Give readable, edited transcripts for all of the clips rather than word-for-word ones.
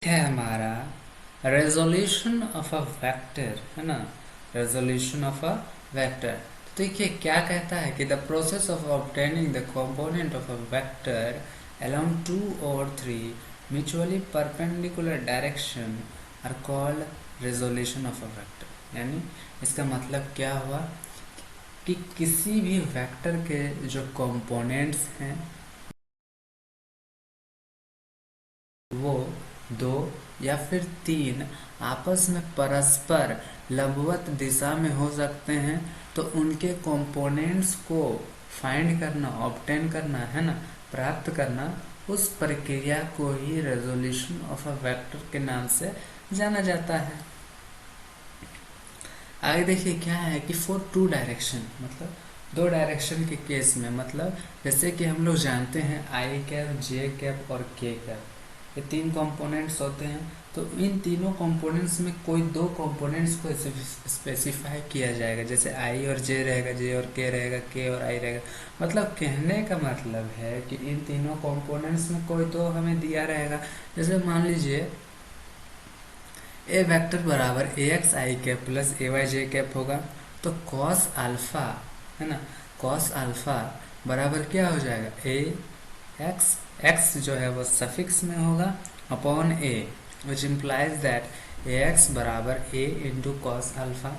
है हमारा resolution of a vector, है ना। Resolution of a vector. तो देखिए क्या कहता है कि the process of obtaining the component of a vector along two और three mutually perpendicular direction are called resolution of a vector. यानी इसका मतलब क्या हुआ कि किसी भी वेक्टर के जो कंपोनेंट्स हैं वो दो या फिर तीन आपस में परस्पर लंबवत दिशा में हो सकते हैं, तो उनके कंपोनेंट्स को फाइंड करना, ऑब्टेन करना, है ना, प्राप्त करना, उस प्रक्रिया को ही रेजोल्यूशन ऑफ अ वेक्टर के नाम से जाना जाता है। आगे देखिए क्या है कि फॉर टू डायरेक्शन, मतलब दो डायरेक्शन के केस में, मतलब जैसे कि हम लोग जानते हैं आई कैप, जे कैप और के कैप, ये तीन कंपोनेंट्स होते हैं। तो इन तीनों कंपोनेंट्स में कोई दो कंपोनेंट्स को स्पेसिफाई किया जाएगा, जैसे आई और जे रहेगा, जे और के रहेगा, के और आई रहेगा। मतलब कहने का मतलब है कि इन तीनों कंपोनेंट्स में कोई तो हमें दिया रहेगा। जैसे मान लीजिए ए वेक्टर बराबर ए एक्स आई कैप प्लस ए वाई जे कैप होगा, तो कॉस अल्फा, है ना, कॉस अल्फा बराबर क्या हो जाएगा, ए एक्स, एक्स जो है वो सफिक्स में होगा upon A, which implies that A X बराबर A into cos alpha.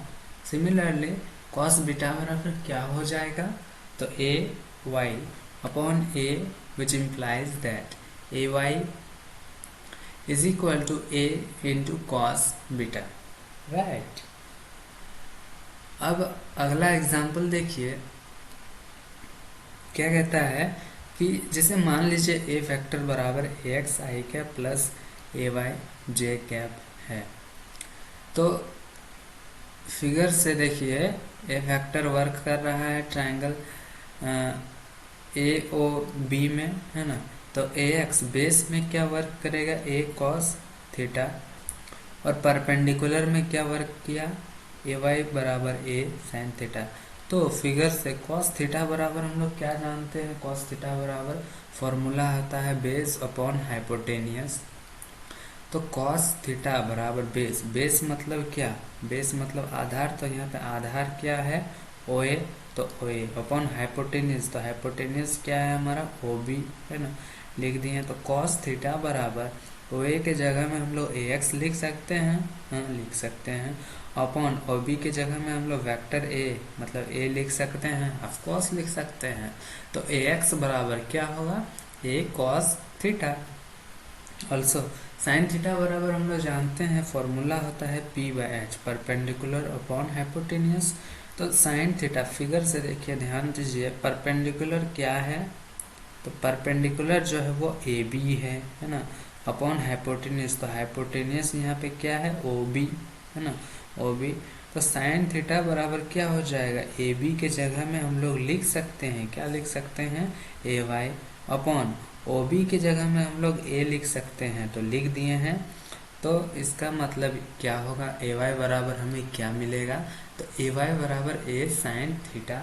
Similarly cos beta बराबर क्या हो जाएगा, तो A Y upon A, which implies that A Y is equal to a into cos beta, right. अब अगला example देखिए क्या कहता है कि जैसे मान लीजिए ए वेक्टर बराबर ए एक्स आई कैप प्लस ए वाई जे कैप है। तो फिगर से देखिए ए वेक्टर वर्क कर रहा है ट्रायंगल ए ओ बी में, है ना। तो ए एक्स बेस में क्या वर्क करेगा, ए कॉस थीटा, और परपेंडिकुलर में क्या वर्क किया, ए वाई बराबर ए साइन थीटा। तो फिगर से कॉस थीटा बराबर हम लोग क्या जानते हैं, कॉस थीटा बराबर फॉर्मूला आता है बेस अपॉन हाइपोटेनियस। तो कॉस थीटा बराबर बेस, बेस मतलब क्या, बेस मतलब आधार, तो यहाँ पे आधार क्या है, ओ ए, तो ओ ए अपॉन हाइपोटेनियस, तो हाइपोटेनियस क्या है हमारा, ओ बी, है ना, लिख दिए। तो कॉस थीटा बराबर ओ ए के जगह में हम लोग ए एक्स लिख सकते हैं, हाँ लिख सकते हैं, अपॉन ओ बी के जगह में हम लोग वेक्टर ए मतलब ए लिख सकते हैं, ऑफकोर्स लिख सकते हैं। तो ए एक्स बराबर क्या होगा, A cos theta. Also sine theta बराबर हम लोग जानते हैं फॉर्मूला होता है P by H, perpendicular upon hypotenuse. तो साइन थीटा फिगर से देखिए, ध्यान दीजिए, परपेंडिकुलर क्या है, तो परपेंडिकुलर जो है वो ए बी है ना, अपॉन हाइपोटेनियस, तो हाइपोटेनियस यहाँ पे क्या है, ओ बी, है ना, ओ बी। तो साइन थीटा बराबर क्या हो जाएगा, ए बी के जगह में हम लोग लिख सकते हैं, क्या लिख सकते हैं, ए वाई अपॉन ओ बी के जगह में हम लोग ए लिख सकते हैं, तो लिख दिए हैं। तो इसका मतलब क्या होगा, ए वाई बराबर हमें क्या मिलेगा, तो ए वाई बराबर ए साइन थीटा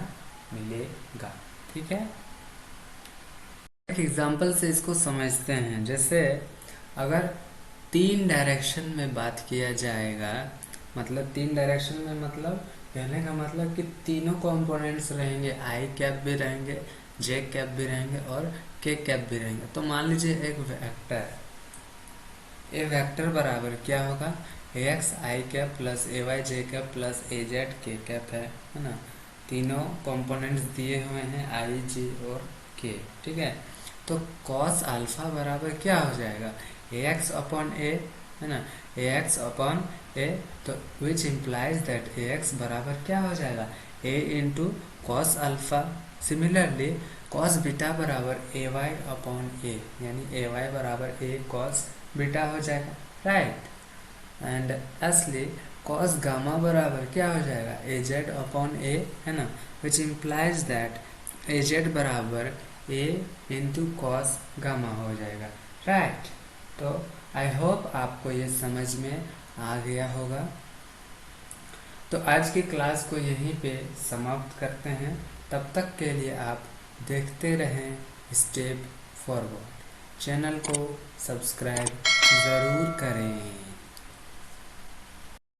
मिलेगा। ठीक है, एक एग्जाम्पल से इसको समझते हैं। जैसे अगर तीन डायरेक्शन में बात किया जाएगा, मतलब तीन डायरेक्शन में मतलब कहने का मतलब कि तीनों कंपोनेंट्स रहेंगे, आई कैप भी रहेंगे, जे कैप भी रहेंगे और के कैप भी रहेंगे। तो मान लीजिए एक वेक्टर, ए वेक्टर बराबर क्या होगा, ए एक्स आई कैप प्लस ए वाई जे कैप प्लस ए जेड के कैप है ना। तीनों कंपोनेंट्स दिए हुए हैं आई जे और के, ठीक है। तो कॉस अल्फा बराबर क्या हो जाएगा, ए एक्स अपॉन ए, है ना, ए एक्स अपॉन ए, तो which implies that A X बराबर क्या हो जाएगा, A into cos alpha. Similarly cos beta बराबर ए वाई अपॉन ए, यानी ए वाई बराबर ए कॉस बीटा हो जाएगा, राइट। एंड असली कॉस गामा बराबर क्या हो जाएगा, ए जेड अपॉन ए, है ना, विच इम्प्लाइज दैट ए जेड बराबर ए इंटू कॉस गामा हो जाएगा, राइट। तो आई होप आपको ये समझ में आ गया होगा। तो आज की क्लास को यहीं पे समाप्त करते हैं। तब तक के लिए आप देखते रहें स्टेप फॉरवर्ड। चैनल को सब्सक्राइब ज़रूर करें।